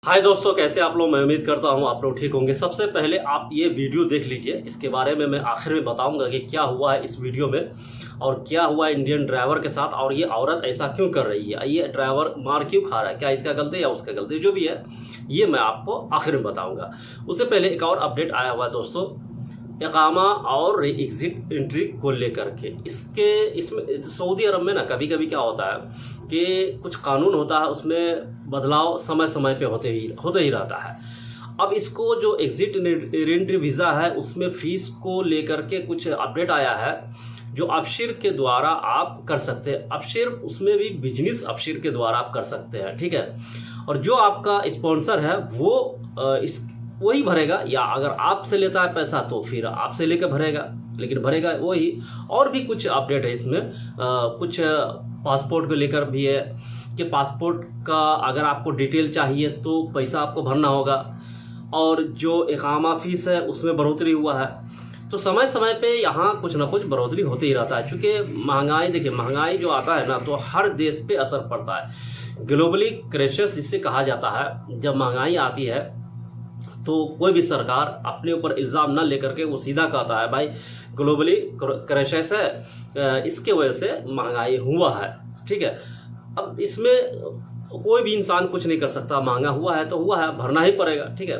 हाय दोस्तों, कैसे आप लोग। मैं उम्मीद करता हूं आप लोग ठीक होंगे। सबसे पहले आप ये वीडियो देख लीजिए। इसके बारे में मैं आखिर में बताऊंगा कि क्या हुआ है इस वीडियो में और क्या हुआ इंडियन ड्राइवर के साथ और ये औरत ऐसा क्यों कर रही है, ये ड्राइवर मार क्यों खा रहा है, क्या इसका गलती या उसका गलती, जो भी है ये मैं आपको आखिर में बताऊंगा। उससे पहले एक और अपडेट आया हुआ है दोस्तों, इकामा और एग्जिट एंट्री को लेकर के। इसमें सऊदी अरब में ना कभी कभी क्या होता है कि कुछ कानून होता है, उसमें बदलाव समय समय पे होते ही रहता है। अब इसको जो एग्जिट एंट्री वीज़ा है उसमें फ़ीस को लेकर के कुछ अपडेट आया है, जो अपशिर के द्वारा आप कर सकते हैं। अपशिर उसमें भी बिजनेस अपशिर के द्वारा आप कर सकते हैं, ठीक है। और जो आपका स्पॉन्सर है वो वही भरेगा, या अगर आपसे लेता है पैसा तो फिर आपसे लेकर भरेगा, लेकिन भरेगा वही। और भी कुछ अपडेट है इसमें, कुछ पासपोर्ट को लेकर भी है कि पासपोर्ट का अगर आपको डिटेल चाहिए तो पैसा आपको भरना होगा, और जो इकामा फीस है उसमें बढ़ोतरी हुआ है। तो समय समय पे यहाँ कुछ ना कुछ बढ़ोतरी होते ही रहता है, क्योंकि महंगाई, देखिए महंगाई जो आता है ना तो हर देश पे असर पड़ता है। ग्लोबली क्रेशर्स जिससे कहा जाता है, जब महंगाई आती है तो कोई भी सरकार अपने ऊपर इल्ज़ाम न लेकर के वो सीधा कहता है भाई ग्लोबली क्राइसिस है, इसके वजह से महंगाई हुआ है, ठीक है। अब इसमें कोई भी इंसान कुछ नहीं कर सकता, महंगा हुआ है तो हुआ है, भरना ही पड़ेगा, ठीक है।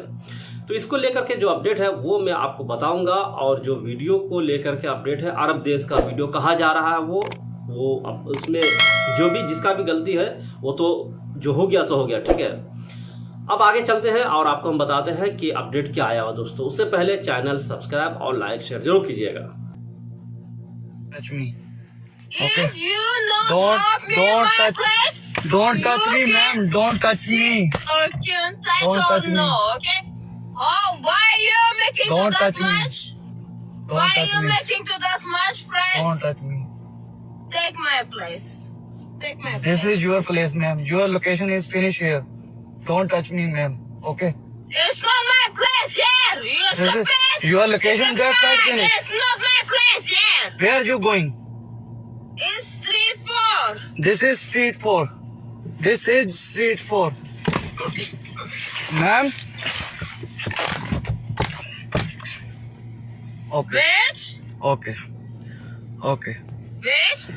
तो इसको लेकर के जो अपडेट है वो मैं आपको बताऊंगा। और जो वीडियो को लेकर के अपडेट है, अरब देश का वीडियो कहा जा रहा है, वो अब उसमें जो भी जिसका भी गलती है वो तो जो हो गया सो हो गया, ठीक है। अब आगे चलते हैं और आपको हम बताते हैं कि अपडेट क्या आया हुआ दोस्तों। उससे पहले चैनल सब्सक्राइब और लाइक शेयर जरूर कीजिएगा। Touch me. Okay. Don't touch me, ma'am. Don't touch me. Don't touch me. Okay. Oh, why are you making Don't to that touch me. much? Don't Why are touch you me. making to that much price? Don't touch me. Take my place. Take my This place. is your place, ma'am. Your location is finished here. Don't touch me, ma'am. Okay. It's not my place here. You This is stupid. your location It's just right mine. finished. It's not my place here. Where are you going? It's street 4. This is street 4. This is street 4. Ma'am. Okay. Bitch. Okay. Okay. Bitch.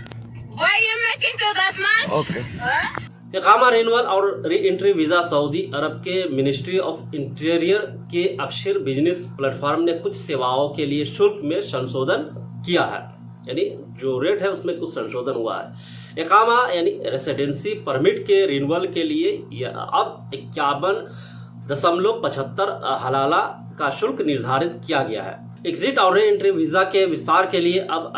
Why are you making to that much? Okay. Huh? इकामा renewal और re entry visa Saudi अरब के ministry of interior के अपशिर business platform ने कुछ सेवाओं के लिए शुल्क में संशोधन किया है, यानी जो रेट है उसमें कुछ संशोधन हुआ है। इकामा यानी रेसिडेंसी परमिट के रिन्यूअल के लिए अब 51.75 हलाला का शुल्क निर्धारित किया गया है। एग्जिट और री एंट्री वीज़ा के विस्तार के लिए अब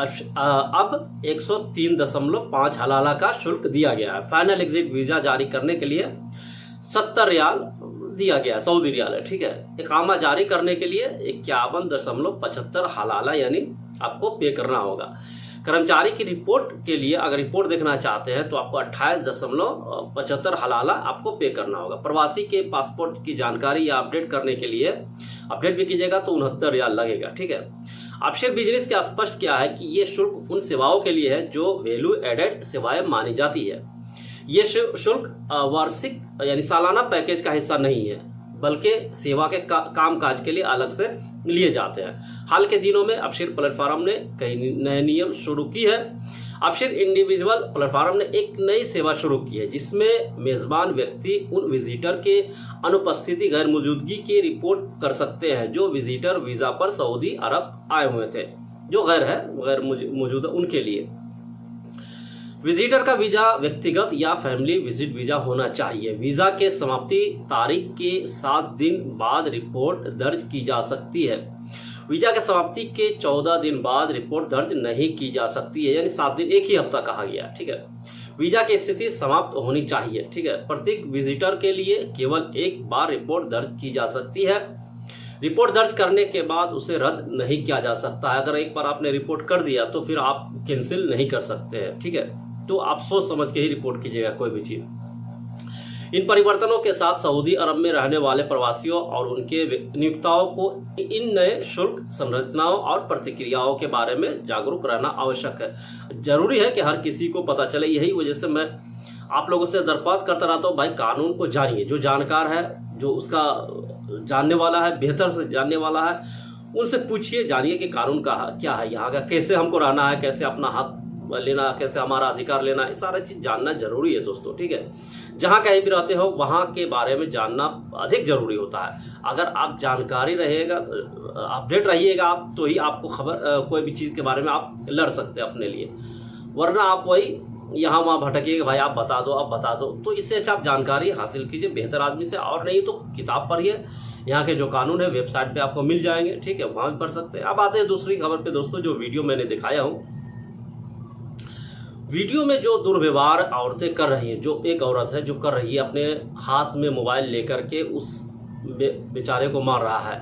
103.5 हलाला का शुल्क दिया गया है। फाइनल एग्जिट वीज़ा जारी करने के लिए 70 रियाल दिया गया, सऊदी रियाल है, ठीक है। इकामा जारी करने के लिए 51.75 हलाला यानी आपको पे करना होगा। कर्मचारी की रिपोर्ट के लिए अगर रिपोर्ट देखना चाहते हैं तो आपको 28.75 हलाला आपको पे करना होगा। प्रवासी के पासपोर्ट की जानकारी या अपडेट करने के लिए अपडेट भी कीजिएगा तो 69 रियाल लगेगा, ठीक है। अपशिर बिजनेस के स्पष्ट किया है कि ये शुल्क उन सेवाओं के लिए है जो वैल्यू एडेड सेवाएं मानी जाती है। ये शुल्क वार्षिक यानी सालाना पैकेज का हिस्सा नहीं है, बल्कि सेवा के कामकाज के लिए अलग से लिए जाते हैं। हाल के दिनों में अपशिर प्लेटफॉर्म ने कई नए नियम शुरू की है। अपशिर इंडिविजुअल प्लेटफॉर्म ने एक नई सेवा शुरू की है, जिसमें मेजबान व्यक्ति उन विजिटर के अनुपस्थिति गैर मौजूदगी की रिपोर्ट कर सकते हैं जो विजिटर वीजा पर सऊदी अरब आए हुए थे। जो गैर मौजूदा उनके लिए विजिटर का वीजा व्यक्तिगत या फैमिली विजिट वीजा होना चाहिए। वीजा के समाप्ति तारीख के 7 दिन बाद रिपोर्ट दर्ज की जा सकती है। वीजा के समाप्ति के 14 दिन बाद रिपोर्ट दर्ज नहीं की जा सकती है, यानी 7 दिन, एक ही हफ्ता कहा गया, ठीक है। वीजा की स्थिति समाप्त होनी चाहिए, ठीक है। प्रत्येक विजिटर के लिए केवल एक बार रिपोर्ट दर्ज की जा सकती है। रिपोर्ट दर्ज करने के बाद उसे रद्द नहीं किया जा सकता है। अगर एक बार आपने रिपोर्ट कर दिया तो फिर आप कैंसिल नहीं कर सकते हैं, ठीक है। तो आप सोच समझ के ही रिपोर्ट कीजिएगा कोई भी चीज। इन परिवर्तनों के साथ सऊदी अरब में रहने वाले प्रवासियों और उनके नियोक्ताओं को इन नए शुल्क संरचनाओं और प्रतिक्रियाओं के बारे में जागरूक रहना आवश्यक है। जरूरी है कि हर किसी को पता चले। यही वजह से मैं आप लोगों से दरख्वास्त करता रहता हूँ, भाई कानून को जानिए। जो जानकार है, जो उसका जानने वाला है, बेहतर से जानने वाला है, उनसे पूछिए, जानिए कि कानून का क्या है, यहाँ का कैसे हमको रहना है, कैसे अपना हक लेना, कैसे हमारा अधिकार लेना, ये सारा चीज़ जानना जरूरी है दोस्तों, ठीक है। जहाँ कहीं भी रहते हो वहाँ के बारे में जानना अधिक जरूरी होता है। अगर आप जानकारी रहेगा, अपडेट रहिएगा आप, तो ही आपको खबर कोई भी चीज़ के बारे में आप लड़ सकते हैं अपने लिए, वरना आप वही यहाँ वहाँ भटकिएगा, भाई आप बता दो, आप बता दो। तो इससे अच्छा आप जानकारी हासिल कीजिए बेहतर आदमी से, और नहीं तो किताब पढ़िए, यहाँ के जो कानून है वेबसाइट पे आपको मिल जाएंगे, ठीक है, वहाँ भी पढ़ सकते हैं। अब आते हैं दूसरी खबर पे दोस्तों। जो वीडियो मैंने दिखाया हूँ, वीडियो में जो दुर्व्यवहार औरतें कर रही हैं, जो एक औरत है जो कर रही है, अपने हाथ में मोबाइल लेकर के उस बेचारे को मार रहा है,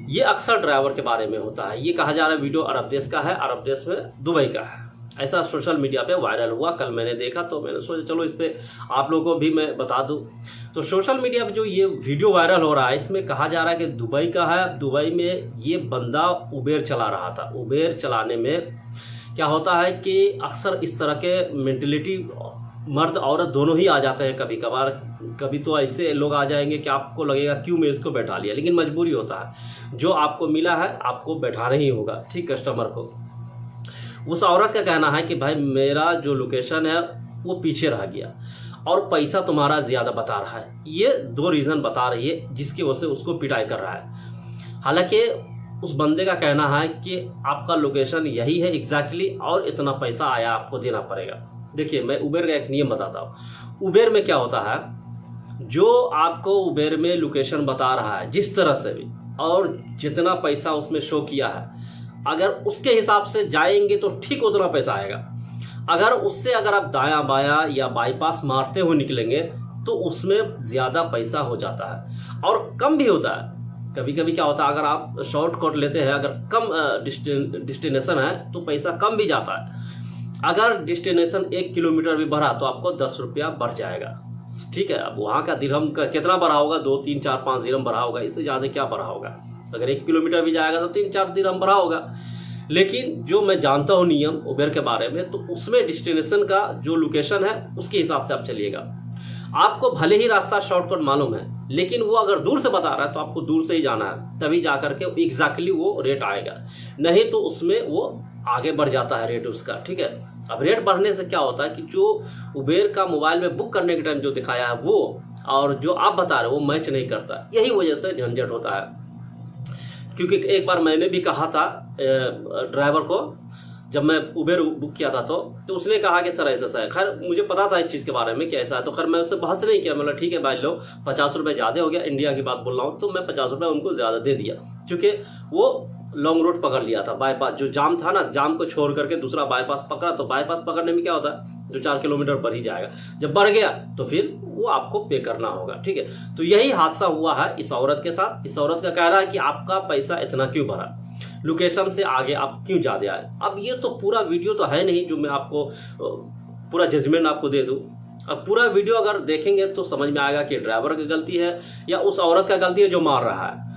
ये अक्सर ड्राइवर के बारे में होता है। ये कहा जा रहा है वीडियो अरब देश का है, अरब देश में दुबई का है, ऐसा सोशल मीडिया पे वायरल हुआ। कल मैंने देखा तो मैंने सोचा चलो इस पे आप लोगों को भी मैं बता दूं। तो सोशल मीडिया पे जो ये वीडियो वायरल हो रहा है, इसमें कहा जा रहा है कि दुबई का है। दुबई में ये बंदा उबेर चला रहा था। उबेर चलाने में क्या होता है कि अक्सर इस तरह के मेंटलिटी मर्द औरत दोनों ही आ जाते हैं कभी कभार। कभी तो ऐसे लोग आ जाएंगे कि आपको लगेगा क्यों मैं इसको बैठा लिया, लेकिन मजबूरी होता है, जो आपको मिला है आपको बैठाना ही होगा, ठीक, कस्टमर को। उस औरत का कहना है कि भाई मेरा जो लोकेशन है वो पीछे रह गया और पैसा तुम्हारा ज़्यादा बता रहा है। ये 2 रीज़न बता रही है जिसकी वजह से उसको पिटाई कर रहा है। हालांकि उस बंदे का कहना है कि आपका लोकेशन यही है एग्जैक्टली और इतना पैसा आया आपको देना पड़ेगा। देखिए मैं उबेर का एक नियम बताता हूँ। उबेर में क्या होता है, जो आपको उबेर में लोकेशन बता रहा है जिस तरह से भी, और जितना पैसा उसमें शो किया है, अगर उसके हिसाब से जाएंगे तो ठीक उतना पैसा आएगा। अगर उससे अगर आप दायां बायां या बाईपास मारते हुए निकलेंगे तो उसमें ज़्यादा पैसा हो जाता है और कम भी होता है। कभी कभी क्या होता है, अगर आप शॉर्टकट लेते हैं, अगर कम डिस्टिनेशन है तो पैसा कम भी जाता है। अगर डिस्टिनेशन 1 किलोमीटर भी बढ़ा तो आपको 10 रुपया बढ़ जाएगा, ठीक है। अब वहाँ का दिरहम का कितना बढ़ा होगा, 2, 3, 4, 5 दिरहम बढ़ा होगा, इससे ज़्यादा क्या बढ़ा होगा। अगर 1 किलोमीटर भी जाएगा तो 3-4 दिरहम बढ़ा होगा। लेकिन जो मैं जानता हूँ नियम उबेर के बारे में, तो उसमें डिस्टिनेशन का जो लोकेशन है उसके हिसाब से आप चलिएगा। आपको भले ही रास्ता शॉर्टकट मालूम है, लेकिन वो अगर दूर से बता रहा है तो आपको दूर से ही जाना है, तभी जा करके एग्जैक्टली वो रेट आएगा, नहीं तो उसमें वो आगे बढ़ जाता है रेट उसका, ठीक है। अब रेट बढ़ने से क्या होता है कि जो उबेर का मोबाइल में बुक करने के टाइम जो दिखाया है वो और जो आप बता रहे हो वो मैच नहीं करता, यही वजह से झंझट होता है। क्योंकि एक बार मैंने भी कहा था ड्राइवर को, जब मैं उबेर बुक किया था तो उसने कहा कि सर ऐसा है। खैर मुझे पता था इस चीज़ के बारे में कि ऐसा है, तो खैर मैं उससे बहस नहीं किया। मतलब ठीक है भाई लो 50 रुपये ज़्यादा हो गया, इंडिया की बात बोल रहा हूँ, तो मैं 50 रुपये उनको ज़्यादा दे दिया, क्योंकि वो लॉन्ग रूट पकड़ लिया था। बाईपास जो जाम था ना, जाम को छोड़ करके दूसरा बाईपास पकड़ा, तो बाईपास पकड़ने में क्या होता है 2-4 किलोमीटर बढ़ ही जाएगा। जब बढ़ गया तो फिर वो आपको पे करना होगा, ठीक है। तो यही हादसा हुआ है इस औरत के साथ। इस औरत का कह रहा है कि आपका पैसा इतना क्यों भरा, लोकेशन से आगे आप क्यों ज़्यादा आए। अब ये तो पूरा वीडियो तो है नहीं जो मैं आपको पूरा जजमेंट आपको दे दूँ। अब पूरा वीडियो अगर देखेंगे तो समझ में आएगा कि ड्राइवर की गलती है या उस औरत का गलती है जो मार रहा है।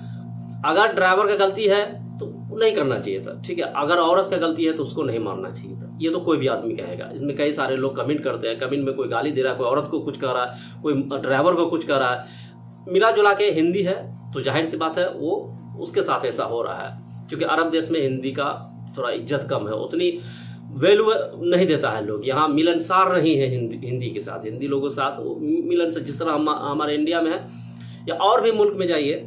अगर ड्राइवर का गलती है तो नहीं करना चाहिए था, ठीक है। अगर औरत का गलती है तो उसको नहीं मारना चाहिए था। ये तो कोई भी आदमी कहेगा। इसमें कई सारे लोग कमेंट करते हैं, कमेंट में कोई गाली दे रहा है, कोई औरत को कुछ कह रहा है, कोई ड्राइवर को कुछ कह रहा है। मिला जुला के हिंदी है तो जाहिर सी बात है वो उसके साथ ऐसा हो रहा है, क्योंकि अरब देश में हिंदी का थोड़ा इज्जत कम है, उतनी वैल्यू नहीं देता है लोग। यहाँ मिलनसार नहीं है हिंदी के साथ, हिंदी लोगों के साथ मिलन से, जिस तरह हमारे इंडिया में है या और भी मुल्क में जाइए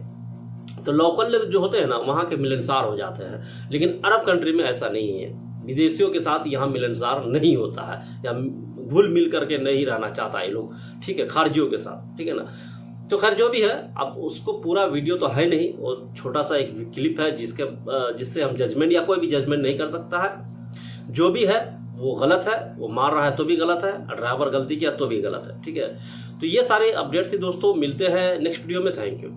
तो लोकल लोग जो होते हैं ना वहाँ के मिलनसार हो जाते हैं। लेकिन अरब कंट्री में ऐसा नहीं है, विदेशियों के साथ यहाँ मिलनसार नहीं होता है या घुल मिल करके नहीं रहना चाहता है लोग, ठीक है, खारजियों के साथ, ठीक है ना। तो खैर जो भी है, अब उसको पूरा वीडियो तो है नहीं, वो छोटा सा एक क्लिप है जिससे हम जजमेंट या कोई भी जजमेंट नहीं कर सकता है। जो भी है वो गलत है, वो मार रहा है तो भी गलत है, ड्राइवर गलती किया तो भी गलत है, ठीक है। तो ये सारे अपडेट्स ही दोस्तों मिलते हैं नेक्स्ट वीडियो में। Thank you.